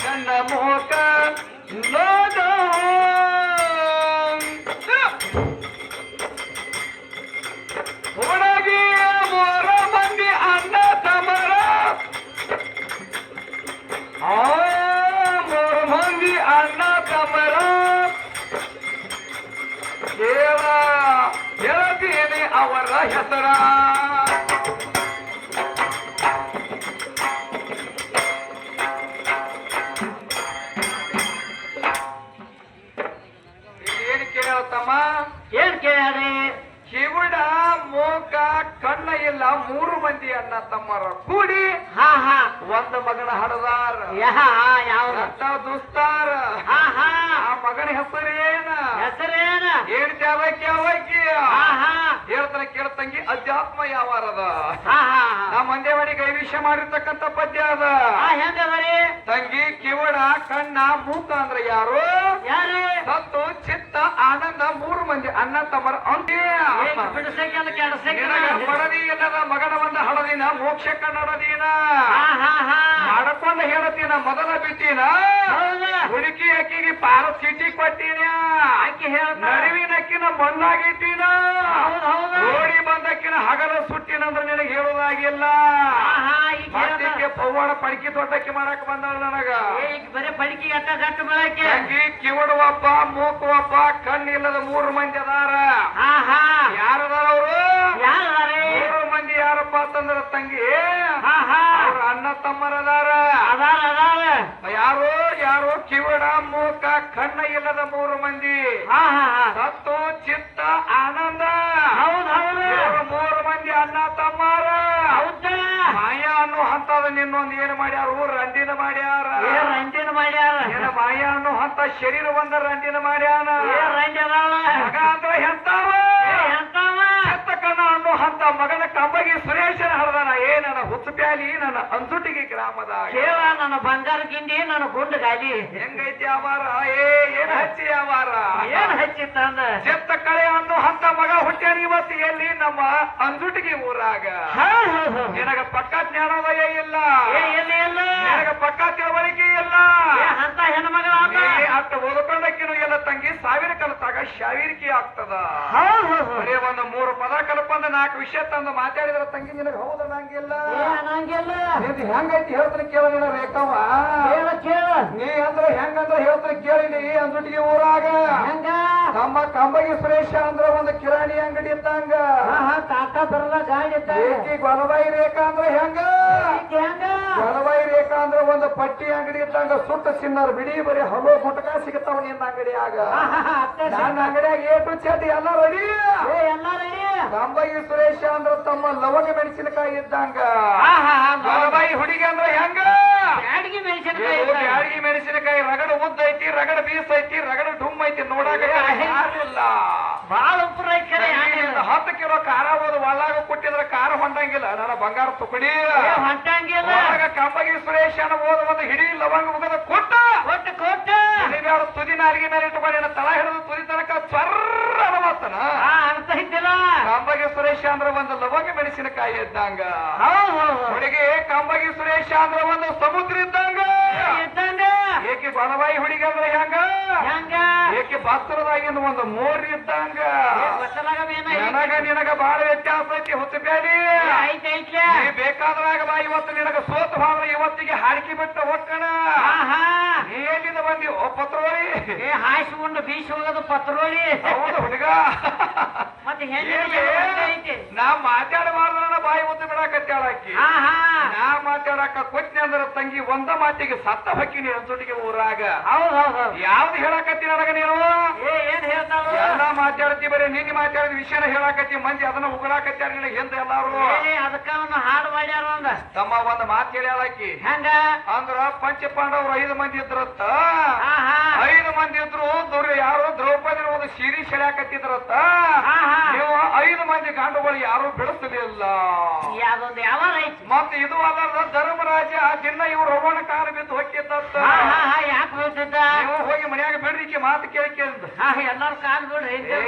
ಕಣ್ಣ ಮೋಕ ನೋಡ ಹುಡುಗಿ ಮೂರ ಮಂದಿ ಅಣ್ಣ ತಮರ ಮೂರು ಮಂದಿ ಅಣ್ಣ ತಮರ ಹೇಳ್ತೀನಿ ಅವರ ಹೆಸರ ಏನ್ ಕೇಳತ್ತಮ್ಮ ಏನ್ ಕೇಳ್ಯಾರಿ ಕಿವುಡ ಮೂಕ ಕಣ್ಣ ಇಲ್ಲ ಮೂರು ಮಂದಿ ಅಣ್ಣ ತಮ್ಮರ ಕೂಡಿ ಹಾ ಹಾ ಒಂದು ಮಗನ ಹಡದಾರ ಯಾವ ದುಸ್ತಾರ ಆ ಮಗನ ಹೆಸರು ಏನ ಹೆಸರೇನ ಏನ್ ತ್ಯಾವಕ್ಕಿ ಅವಕ್ಕಿ ಹಾ ಹಾ ಹೇಳ್ತಾನೆ ಕೇಳ್ತಂಗಿ ಅಧ್ಯಾತ್ಮ ಯಾವಾರದ ಹಾ ಹಾ ನಾ ಮಂದೇವಾಡಿ ಕೈವಿಷ್ಯ ಮಾಡಿರ್ತಕ್ಕಂಥ ಪದ್ಯ ಅದ ಹೆಂಗದರಿ ತಂಗಿ ಕಿವಡ ಕಣ್ಣ ಮೂಕ ಅಂದ್ರೆ ಯಾರು ಯಾರು ಸತ್ತು ಚಿತ್ತ ಆನಂದ ಮೂರು ಮಂದಿ ಅಣ್ಣ ತಮ್ಮರ ಅಂದೇ ಬಿಡಿಸಕ್ಕೆಲ್ಲ ಕೆಡಸಕ್ಕೆ ಮಡದಿ ಇಲ್ಲದ ಮಗನ ಒಂದ ಹಡದಿನ ಮೋಕ್ಷ ಕನ್ನಡದಿನ ಹಾ ಹಾ ಹಾ ಮಾಡಕೊಂಡ ಹೇಳತೀನ ಮೊದಲ ಬಿಟ್ಟಿನ ಹೌದಾ ಹುಡುಕಿ ಅಕ್ಕಿಗೆ ಪಾರ ಚೀಟಿ ಕೊಟ್ಟಿನ ಆಕೆ ಹೇಳ್ತಾಳ ನಡುವಿನಕ್ಕಿನ ಮಣ್ಣಾಗಿಟ್ಟಿನ ಹೌದು ಹೌದು ಓಡಿ ಬಂದಕ್ಕಿನ ಹಗಲ ಸುಟ್ಟಿನಂದ್ರ ನಿನಗೆ ಹೇಳುವುದಾಗಿಲ್ಲ ಹಾ ಹಾ ಈಗ ಮತ್ತಿಗೆ ಪವ್ವಾಡ ಪಡಿಕೆ ತೋಟಕ್ಕೆ ಮಾಡಕ್ ಬಂದಳ ನನಗ ಈಗ ಬರೀ ಪಡಿಕೆ ಗಟ್ಟ ಗಟ್ಟ ಬೆಳಕ್ಕೆ ತಂಗಿ ಕಿವಡ ಒಬ್ಬ ಮೂಕು ಒಬ್ಬ ಕಣ್ಣಿಲ್ಲದ ಮೂರು ಮಂದಿ ಅದಾರ ಹಾ ಹಾ ಯಾರದಾರ ಅವರು ಯಾರದಾರಿ ಮೂರು ಮಂದಿ ಯಾರಪ್ಪ ಅಂತಂದ್ರ ತಂಗಿ ಹಾ ಹಾ ಅವ್ರ ಅಣ್ಣ ತಮ್ಮರದಾರ ಅದಾರ ಅದಾರ ಯಾರು ಯಾರು ಕಿವಡ ಮೂಕ ಕಣ್ಣ ಇಲ್ಲದ ಮೂರು ಮಂದಿ ಹಾ ಹಾ ಹಾ ಸತ್ತು ಚಿತ್ತ ಆನಂದ ಹೌದ್ ಹೌದು ಇವ್ರು ಮೂರು ಮಂದಿ ಅಣ್ಣ ತಮ್ಮಾರ ಹೌದಾ ಮಾಯಾ ಅನ್ನೋ ಹಂತದ ನಿನ್ನೊಂದು ಏನು ಮಾಡ್ಯಾರ ರಂಡಿನ ಮಾಡ್ಯಾರ ರಂಜಿನ ಮಾಡ್ಯಾರ ಏನ ಮಾಯಾ ಅನ್ನೋ ಹಂತ ಶರೀರ ಒಂದ ರಂಡಿನ ಮಾಡ್ಯಾನ ರಂಜಿ ಅದಾವ ಮಗ ಅಂದ್ರೆ ಎಂತಾವ ಎಂತವ ಎತ್ತ ಕಣ್ಣ ಅನ್ನೋ ಹಂತ ಮಗನ ಕಂಬಗಿ ಸುರೇಶನ ಹಳದಾನ ನನ್ನ ಹುಚ್ಚು ಪ್ಯಾಲಿ ನನ್ನ ಅಂಜುಟಿಗೆ ಗ್ರಾಮದ ಕೇಳ ನನ್ನ ಬಂಗಾರ ಗಿಂಡಿ ನನ್ನ ಗುಂಡು ಗಾಲಿ ಹೆಂಗೈತಿ ಅವಾರ ಏನ್ ಹಚ್ಚಿ ಅವಾರ ಏನ್ ಹಚ್ಚಿತ್ತಂದ ಚೆತ್ತ ಕಳೆ ಅನ್ನೋ ಹಂತ ಮಗ ಹುಟ್ಟ್ಯಾನ ಇವತ್ತು ಎಲ್ಲಿ ನಮ್ಮ ಅಂಜುಟಿಗೆ ಊರಾಗ ನಿನಗ ಪಕ್ಕ ಜ್ಞಾನೋದಯ ಇಲ್ಲ ಎಲ್ಲಿ ಎಲ್ಲ ನಿನಗ ಪಕ್ಕ ತಿಳುವಳಿಕೆ ಇಲ್ಲ ಅಂತ ಹೆಣ್ಮಗಳ ಅಷ್ಟ ಓದ್ಕೊಂಡಕ್ಕಿನೂ ಎಲ್ಲ ತಂಗಿ ಸಾವಿರ ಕಲತಾಗ ಶಾವೀರಿಕೆ ಆಗ್ತದ ಬರೀ ಒಂದು ಮೂರು ಪದ ಕಲ್ಪಂದ ನಾಲ್ಕು ವಿಷಯ ತಂದು ಮಾತಾಡಿದ್ರ ತಂಗಿ ನಿನಗೆ ಹೌದನ್ನಂಗಿಲ್ಲ ನಂಗೆಲ್ಲ ಹೆಂಗೈತಿ ಹೇಳ್ತಾನೆ ಕೇಳ ನೀನ ರೇಖವ ಕೇಳ ಕೇಳ ನೀ ಅಂದ್ರೆ ಹೆಂಗಂದ್ರೆ ಹೇಳ್ತಾನೆ ಕೇಳಿನಿ ಅಂಜುಟಿಗೆ ಊರಾಗ ಹೆಂಗ ನಮ್ಮ ಕಂಬಗಿ ಸುರೇಶ ಅಂದ್ರ ಒಂದು ಕಿರಾಣಿ ಅಂಗಡಿ ಇದ್ದಂಗ ತಾತ ಬರಲ್ಲ ಗಾಡಿ ಏಕಿ ಗೊಲಬಾಯಿ ರೇಖಾ ಅಂದ್ರೆ ಹೆಂಗ ಹೆಂಗ ಗೊಲಬಾಯಿ ರೇಖಾ ಅಂದ್ರೆ ಒಂದು ಪಟ್ಟಿ ಅಂಗಡಿ ಇದ್ದಂಗ ಸುಟ್ಟ ಚಿನ್ನರ್ ಬಿಡಿ ಬರೀ ಹಲೋ ಗುಟಕ ಸಿಗತಾವ ನಿನ್ನ ಅಂಗಡಿಯಾಗ ನನ್ನ ಅಂಗಡಿಯಾಗ ಎ ಟು ಚೆಡ್ ಎಲ್ಲ ರೆಡಿ ಎಲ್ಲ ರೆಡಿ ಕಂಬಗಿ ಸುರೇಶ ಅಂದ್ರ ತಮ್ಮ ಲವಂಗ ಮೆಣಸಿನಕಾಯಿ ಇದ್ದಂಗ ಗೊಲಬಾಯಿ ಹುಡುಗಿ ಅಂದ್ರೆ ಹೆಂಗ ಬ್ಯಾಡಗಿ ಮೆಣಸಿನಕಾಯಿ ಬ್ಯಾಡಗಿ ಮೆಣಸಿನಕಾಯಿ ರಗಡ ಉದ್ದ ಐತಿ ರಗಡ ಬೀಸ್ ಐತಿ ರಗಡ ಡುಮ್ ಐತಿ ನೋಡಾಕ ಯಾರಿಲ್ಲ ಬಾಳ ಉಪ್ಪರ ಐತೆ 10 ಕಿಲೋ ಖಾರ ಹೋದ ಒಳಗ ಕೊಟ್ಟಿದ್ರ ಖಾರ ಹೊಂಡಂಗಿಲ್ಲ ನನ್ನ ಬಂಗಾರ ತುಕಡಿ ಹೊಂಟಂಗಿಲ್ಲ ಕಂಬಗಿ ಸುರೇಶನ ಹೋದ ಒಂದು ಹಿಡಿ ಲವಂಗ ಮುಗದ ಕೊಟ್ಟ ಕೊಟ್ಟು ಕೊಟ್ಟು ಬೇಡ ತುದಿ ನಾಲಿಗೆ ಮೇಲೆ ಇಟ್ಟುಕೊಂಡು ತಳ ಹಿಡಿದು ತುದಿ ತನಕ ಚರ್ರ ಅನವತ್ತನ ಅಂತ ಇದ್ದಿಲ್ಲ ಕಂಬಗಿ ಸುರೇಶ ಅಂದ್ರ ಒಂದು ಲವಂಗ ಮೆಣಸಿನಕಾಯಿ ಇದ್ದಂಗ ಹೌದು ಹುಡುಗಿ ಕಂಬಗಿ ಸುರೇಶ ಅಂದ್ರ ಒಂದು ಸಮುದ್ರ ಇದ್ದಂಗ ಇದ್ದಂಗ ಏಕೆ ಬಲವಾಯಿ ಹುಡುಗಿ ಅಂದ್ರೆ ಹೆಂಗ ಹೆಂಗ ಏಕೆ ಭತ್ತರದಾಗಿಂದ ಒಂದು ಮೋರ್ ಇದ್ದಂಗ ನನಗ ನಿನಗ ಬಾಳ ವ್ಯತ್ಯಾಸ ಐತಿ ಹುಚ್ಚು ಬೇಡಿ ಐತೆ ಐತೆ ನೀ ಬೇಕಾದ್ರಾಗ ಬಾ ಇವತ್ತು ನಿನಗ ಸೋತು ಹೋದ್ರೆ ಇವತ್ತಿಗೆ ಹಾಡಿಕೆ ಬಿಟ್ಟ ಹೋಗ್ಕಣ ನೀ ಎಲ್ಲಿಂದ ಬಂದಿ ಓ ಪತ್ರೋಳಿ ಹಾಯಿಸ್ಕೊಂಡು ಬೀಸಿ ಹೋಗೋದು ಪತ್ರೋಳಿ ಹೌದು ಹುಡುಗ ಮತ್ತೆ ಐತಿ ನಾ ಮಾತಾಡಬಾರ್ದ್ರ ಬಾಯಿ ಮುದ್ದು ಬಿಡಾಕತ್ತಾಳಾಕಿ ನಾ ಮಾತಾಡಕ ಕೊಟ್ನಿ ಅಂದ್ರ ತಂಗಿ ಒಂದ ಮಾತಿಗೆ ಸತ್ತ ಹಕ್ಕಿನಿ ಅನ್ಸುಟಿಗೆ ಊರಾಗ ಹೌದು ಯಾವ್ದು ಹೇಳಕತ್ತಿ ನನಗ ನೀನು ಏನ್ ಹೇಳ್ತಾವ ಎಲ್ಲಾ ಮಾತಾಡ್ತಿ ಬರೀ ನಿನ್ನೆ ಮಾತಾಡಿದ ವಿಷಯನ ಹೇಳಾಕತ್ತಿ ಮಂದಿ ಅದನ್ನ ಉಗುಳಾಕತ್ಯಾರ ನಿನಗೆ ಹಿಂದೆ ಎಲ್ಲಾರು ಅದಕ್ಕ ಒಂದು ಹಾಡು ಮಾಡ್ಯಾರ ಒಂದ ತಮ್ಮ ಒಂದು ಮಾತು ಹೇಳಾಕಿ ಹೆಂಗ ಅಂದ್ರ ಪಂಚ ಪಾಂಡವ್ರು 5 ಮಂದಿ ಇದ್ರತ್ತ 5 ಮಂದಿ ಇದ್ರು ಯಾರು ದ್ರೌಪದಿ ಒಂದು ಸೀರೆ ಸೆಳ್ಯಾಕತ್ತಿದ್ರತ್ತ ನೀವು 5 ಮಂದಿ ಗಂಡುಗಳು ಯಾರು ಬಿಡಿಸಲಿಲ್ಲ ಅದೊಂದು ಯಾವ ಐತಿ ಮತ್ತೆ ಇದು ಅಲ್ಲ ಧರ್ಮರಾಜ ದಿನ ಇವ್ರು ಹೋಗೋಣ ಕಾಲ ಬಿದ್ದು ಹೊಕ್ಕಿದ್ದಂತ ಹಾ ಹಾ ಹಾ ಯಾಕೆ ಹೋಗ್ತಿದ್ದ ನೀವು ಹೋಗಿ ಮನ್ಯಾಗ ಬಿಡ್ರಿಕೆ ಮಾತು ಕೇಳಿಕೆ ಅಂತ ಹಾ ಎಲ್ಲಾರು ಕಾಲ್ ಬಿಡ್ರಿ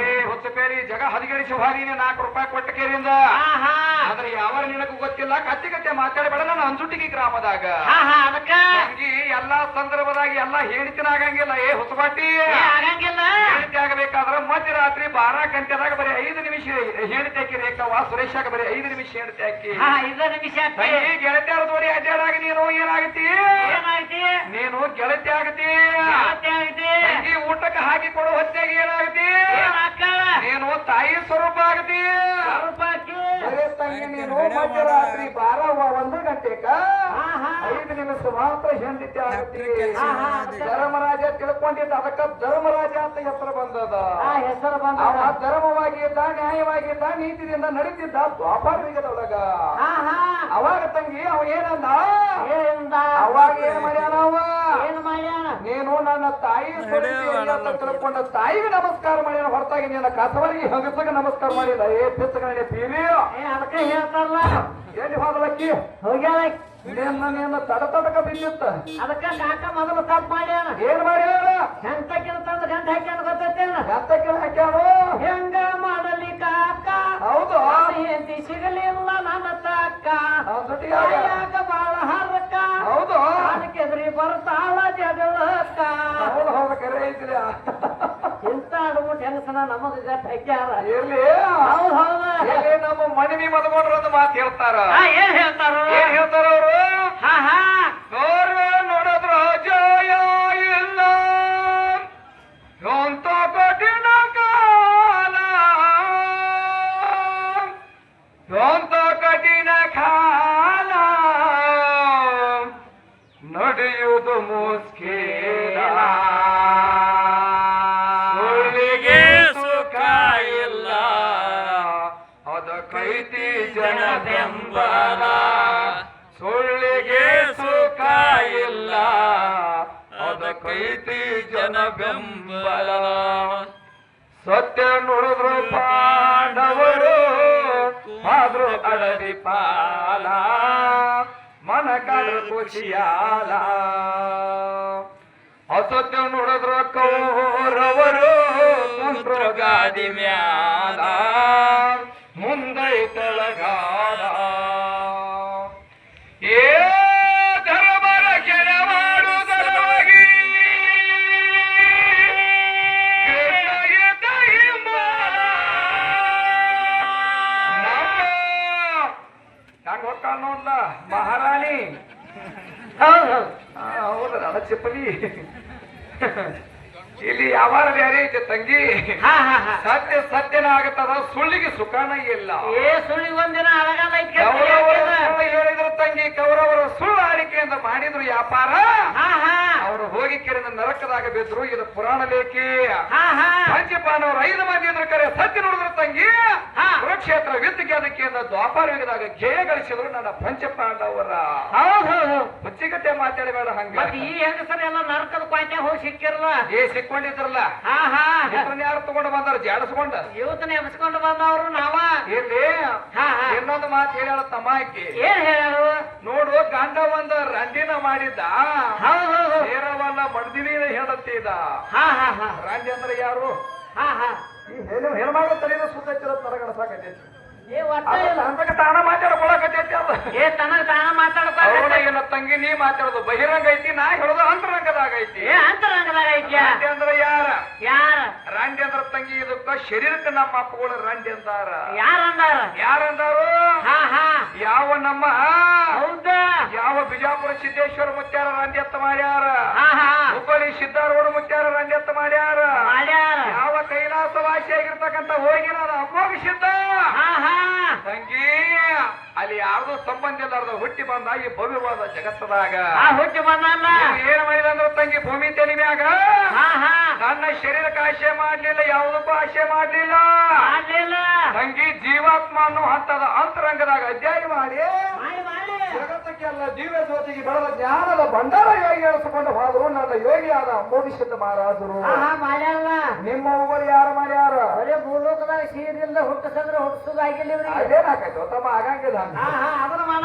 ಹೊತ್ತು ಪೇರಿ ಜಗ ಹದಿಗಡಿಸಿ ಹಾರಿನ ₹4 ಕೊಟ್ಟ ಕೇರಿಂದ ಹಾ ಹಾ ಆದ್ರೆ ಯಾವ ನಿನಗೂ ಗೊತ್ತಿಲ್ಲ ಕತ್ತಿ ಕತ್ತೆ ಮಾತಾಡಬೇಡ ನಾನು ಅಂಜುಟಿಗಿ ಗ್ರಾಮದಾಗ ಹಾ ಹಾ ಅದಕ್ಕ ತಂಗಿ ಎಲ್ಲಾ ಸಂದರ್ಭದಾಗ ಎಲ್ಲಾ ಹೇಳಿತಿನ ಆಗಂಗಿಲ್ಲ ಹೊಸಬಾಟಿ ಆಗಂಗಿಲ್ಲ ಹೇಳಿಕೆ ಆಗಬೇಕಾದ್ರ ಮಧ್ಯರಾತ್ರಿ 12 ಗಂಟೆದಾಗ ಬರೀ 5 ನಿಮಿಷ ಹೇಳಿಕೆ ಹಾಕಿ ರೇಖಾವ ಸುರೇಶಾಗ ಬರೀ 5 ನಿಮಿಷ ಹೇಳಿಕೆ ಹಾಕಿ ಹಾ 5 ನಿಮಿಷ ತಂಗಿ ಗೆಳತಿಯರ ಜೋಡಿ ಅಡ್ಡಾಡಾಗ ನೀನು ಏನಾಗತಿ ಏನಾಯ್ತಿ ನೀನು ಗೆಳತಿ ಆಗತಿ ಆಗೈತಿ ತಂಗಿ ಊಟಕ್ಕೆ ಹಾಕಿ ಕೊಡೋ ಹೊತ್ತಿಗೆ ಏನಾಗತಿ ಏನಾಗ್ತಾಳ ನೀನು ತಾಯಿ ಸ್ವರೂಪ ಆಗತಿ ರೂಪಾಯಿ ಅರೆ ತಂಗಿ ನೀನು ಮಧ್ಯರಾತ್ರಿ 1 ಗಂಟೆಗ ಹಾ ಹಾ 5 ನಿಮಿಷ ಮಾತ್ರ ಹೆಂಡತಿ ಆಗತಿ ಹಾ, ಹಾ. ಧರ್ಮರಾಜ ತಿಳ್ಕೊಂಡಿದ್ದ ಅದಕ್ಕ ಧರ್ಮರಾಜ ಅಂತ ಹೆಸರು ಬಂದದ ಆ ಹೆಸರು ಬಂದ ಅವ ಧರ್ಮವಾಗಿ ಇದ್ದ ನ್ಯಾಯವಾಗಿ ಇದ್ದ ನೀತಿಯಿಂದ ನಡೀತಿದ್ದ ದ್ವಾಪರ ಯುಗದೊಳಗ ಹಾ ಹಾ ಅವಾಗ ತಂಗಿ ಅವ ಏನಂದ ಏನಿಂದ ಅವಾಗ ಏನ್ ಮಾಡ್ಯಾನ ಅವ ಏನು ಮಾಡ್ಯಾನ ನೀನು ನನ್ನ ತಾಯಿ ಸ್ವರೂಪಿ ಅಂತ ತಿಳ್ಕೊಂಡ ತಾಯಿಗೆ ನಮಸ್ಕಾರ ಮಾಡ್ಯಾನ ಹೊರತಾಗಿ ನಿನ್ನ ಕಸವರಿಗೆ ಹಗಸಗ ನಮಸ್ಕಾರ ಮಾಡಿಲ್ಲ ಪಿಚ್ಚಗಣೆ ಪೀರಿ ಅದಕ್ಕೆ ಹೇಳ್ತಾರಲ್ಲ ಎಲ್ಲಿ ಹೋದಲಕ್ಕಿ ಹೋಗ್ಯಾಳ ನಿನ್ನ ತಡತಡಕ ಬಿದ್ದಿತ್ತ ಅದಕ್ಕೆ ಕಾಕ ಮೊದಲು ತಪ್ಪು ಮಾಡ್ಯಾನ ಏನ್ ಮಾಡ್ಯಾನ ಹೆಂತಕ್ಕಿನ ತಂದು ಗಂಟೆ ಹಾಕ್ಯಾನ ಗೊತ್ತೈತೇನ ಗಂತಕ್ಕೆ ಹಾಕ್ಯಾನು ಹೆಂಗ ಮಾಡಲಿ ಕಾಕ ಹೌದು ಹೆಂಡತಿ ಸಿಗಲಿಲ್ಲ ನನ್ನ ತಕ್ಕ ಜೊತೆಗೆ ಯಾಕ ಬಾಳ ಹರಕ ಹೌದು ಅದಕ್ಕೆದ್ರಿ ಬರ್ತಾಳ ಜಗಳಕ್ಕ ಹೌದು ಹೌದು ಕರೆ ಐತಿಲ್ಲ ಇಂತ ಅಡ್ಬಿಟ್ಟು ಹೆಂಗಸನ ನಮಗ ಗಟ್ಟ ಹಾಕ್ಯಾರ ಇರ್ಲಿ ಹೌದು ಹೌದು ಎಲ್ಲಿ ನಮ್ಮ ಮನವಿ ಮದಗೊಂಡ್ರ ಒಂದು ಮಾತು ಹೇಳ್ತಾರ ಏನ್ ಹೇಳ್ತಾರು ಏನ್ ಹೇಳ್ತಾರ ಅವರು ಹಾ ಹಾ ನೋಡಿದ್ರ ಜಯ ಇಲ್ಲ ಎಂತ ಕಠಿಣ ಕಾಲ ಎಂತ ಕಠಿಣ ಕಾಲ ನಡೆಯುವುದು ಮುಸ್ಕೇಲ ಸುಳ್ಳಿಗೆ ಸುಖ ಇಲ್ಲ ಅದಕ್ಕೈತಿ ಜನ ಬೆಂಬಲ ಸುಳ್ಳಿಗೆ ಸುಖ ಇಲ್ಲ ಅದಕ್ಕೈತಿ ಜನ ಬೆಂಬಲ ಸತ್ಯ ನುಡಿದ್ರು ಪಾಂಡವರು ಆದ್ರೂ ಅಡದಿ ಪಾಲ ಮನ ಕಾದ್ರು ಖುಷಿಯಾಲ ಅಸತ್ಯ ನುಡಿದ್ರು ಕೌರವರು ಕುಂದ್ರು ಗಾದಿ ಮ್ಯಾಲ ಮುಂದೈ ತಳಗಾಲ ಏ ಧರ್ಮರ ಕೆಳವಾಡುವುದರವಾಗಿ ಹಂಗ ಹೊಕ್ಕ ನೋಡ್ಲ ಮಹಾರಾಣಿ ಹೌದು ಹೌದಲ್ಲ ಅದ ಚಿಪ್ಪಲಿ ಇಲ್ಲಿ ಯಾವಾರ ಬೇರೆ ಐತೆ ತಂಗಿ ಹಾ ಹಾ ಹಾ ಸತ್ಯ ಸತ್ಯನ ಆಗತ್ತದ ಸುಳ್ಳಿಗೆ ಸುಖಾನ ಇಲ್ಲ ಏ ಸುಳಿ ಒಂದಿನ ಅಳಗಾಲ ಕೌರವರು ಸುಳ್ಳು ಹೇಳಿದ್ರು ತಂಗಿ ಕೌರವರು ಸುಳ್ಳು ಆಡಿಕೆಯಿಂದ ಮಾಡಿದ್ರು ವ್ಯಾಪಾರ ಹಾ ಹಾ ಅವರು ಹೋಗಿ ಕೆರೆದ ನರಕದಾಗ ಬಿದ್ರು ಇದು ಪುರಾಣ ಲೇಖಿ ಹಾ ಹಾ ಪಂಚಪಾನವರು 5 ಮಂದಿ ಇದ್ರು ಕರೆ ಸತ್ಯ ನೋಡಿದ್ರು ತಂಗಿ ಹಾ. ಕುರುಕ್ಷೇತ್ರ ವಿದ್ಯೆ ಅದಕ್ಕಿಂತ ದ್ವಾಪಾರ ಯುಗದಾಗ ಜಯ ಗಳಿಸಿದ್ರು ನನ್ನ ಪಂಚಪಾಂಡವರ ಹೌದು ಹೌದು ಹುಚ್ಚಿಗತ್ತೆ ಮಾತಾಡಬೇಡ ಹಂಗ ಮತ್ತೆ ಈ ಹೆಂಗಸರ ಎಲ್ಲ ನರಕದ ಕ್ವಾಂಟ್ಯಾಗ ಹೋಗಿ ಸಿಕ್ಕಿರಲ್ಲ ಸಿಕ್ಕೊಂಡಿದ್ರಲ್ಲ ಹಾ ಹಾ ಇದ್ರನ್ನ ಯಾರು ತಗೊಂಡು ಬಂದಾರ ಜಾಡಿಸ್ಕೊಂಡ ಇವತ್ತನ್ನ ಎಬ್ಸ್ಕೊಂಡು ಬಂದವರು ನಾವ ಇಲ್ಲಿ ಹಾ ಹಾ ಇನ್ನೊಂದು ಮಾತು ಹೇಳ್ಯಾಳ ತಮಾಕಿ ಏನ್ ಹೇಳು ನೋಡು ಗಂಡ ಒಂದ ರಂಡಿನ ಮಾಡಿದ್ದ ಹೌದು ಹೌದು ಸೇರವಲ್ಲ ಮಡ್ದಿನ ಹೇಳತ್ತಿದ ಹಾ ಹಾ ಹಾ ರಂಡಿ ಅಂದ್ರೆ ಯಾರು ಹಾ ಹಾ ಈ ಹೆಣ್ಮಗಳು ತಲೆನ ಸುತ್ತ ತರಗಣಸಾಕೈತಿ ಏ ಒಟ್ಟ ಇಲ್ಲ ಅಂತಕ ತಾನ ಮಾತಾಡ್ಕೊಳಕತ್ತೈತಿ ಅದ ಏ ತನಗ ತಾನ ಮಾತಾಡ್ತಾ ಅವಳ ಏನ ತಂಗಿ ನೀ ಮಾತಾಡೋದು ಬಹಿರಂಗ ಐತಿ ನಾ ಹೇಳೋದು ಅಂತರಂಗದಾಗ ಐತಿ ಏ ಅಂತರಂಗದಾಗ ಐತ್ಯಾ ರಂಡಿ ಅಂದ್ರ ಯಾರ ಯಾರ ರಂಡಿ ಅಂದ್ರ ತಂಗಿ ಇದಕ್ಕ ಶರೀರಕ್ಕೆ ನಮ್ಮ ಅಪ್ಪಗಳು ರಂಡಿ ಅಂತಾರ ಯಾರ ಅಂದಾರ ಯಾರಂದಾರು ಹಾ ಹಾ ಯಾವ ನಮ್ಮ ಹೌದಾ ಯಾವ ಬಿಜಾಪುರ ಸಿದ್ದೇಶ್ವರ ಮುತ್ಯಾರ ರಂಡಿ ಎತ್ತ ಮಾಡ್ಯಾರ ಹಾ ಹಾ ಹುಬ್ಬಳ್ಳಿ ಸಿದ್ದಾರೂಢ ಮುತ್ಯಾರ ರಂಡಿ ಎತ್ತ ಮಾಡ್ಯಾರ ಮಾಡ್ಯಾರ ಯಾವ ಕೈಲಾಸ ವಾಸಿಯಾಗಿರ್ತಕ್ಕಂಥ ಹೋಗಿ ನಾನು ಅಮ್ಮೋಗ ಸಿದ್ಧ ಹಾ ಹಾ ತಂಗಿ ಅಲ್ಲಿ ಯಾರ್ದು ಸಂಬಂಧ ಇಲ್ಲಾರ್ದ ಹುಟ್ಟಿ ಬಂದ ಈ ಭವ್ಯವಾದ ಜಗತ್ತದಾಗ ಆ ಹುಟ್ಟಿ ಬಂದಲ್ಲ ಏನ್ ಮಾಡಿದ ಅಂದ್ರೆ ತಂಗಿ ಭೂಮಿ ತೆಲಿ ಮ್ಯಾಗ ಹಾ ಹಾ ನನ್ನ ಶರೀರಕ್ಕೆ ಆಶೆ ಮಾಡ್ಲಿಲ್ಲ ಯಾವುದಕ್ಕೂ ಆಶೆ ಮಾಡ್ಲಿಲ್ಲ ಮಾಡ್ಲಿಲ್ಲ ತಂಗಿ ಜೀವಾತ್ಮ ಅನ್ನೋ ಹಂತದ ಅಂತರಂಗದಾಗ ಅಧ್ಯಾಯ ಮಾಡಿ ಮಾಡಿ ಮಾಡಿ ಜಗತ್ತಕ್ಕೆಲ್ಲ ದಿವ್ಯ ಜ್ಯೋತಿಗೆ ಬೆಳೆದ ಜ್ಞಾನದ ಭಂಡಾರ ಯೋಗಿ ಹೇಳಿಸಿಕೊಂಡು ಹೋದ್ರು ನನ್ನ ಯೋಗಿಯಾದ ಅಂಬೋಧಿಸಿದ್ದ ಮಹಾರಾಜರು ಹಾ ಹಾ ಮಾಡ್ಯಾರಲ್ಲ ನಿಮ್ಮ ಊರು ಯಾರು ಮಾಡ್ಯಾರ ಬರೀ ಭೂಲೋಕದಾಗ ಸೀರಿಲ್ದ ಹುಟ್ಟಿಸಂದ್ರೆ ಹುಟ್ಟಿಸೋದಾಗಿಲ್ಲ ಇವ್ರಿಗೆ ಅದೇನಾಕೈತು ತಮ್ಮ ಆಗಂಗಿಲ್ಲ ಹಾ ಹಾ ಅದನ್ನ ಮಾಡ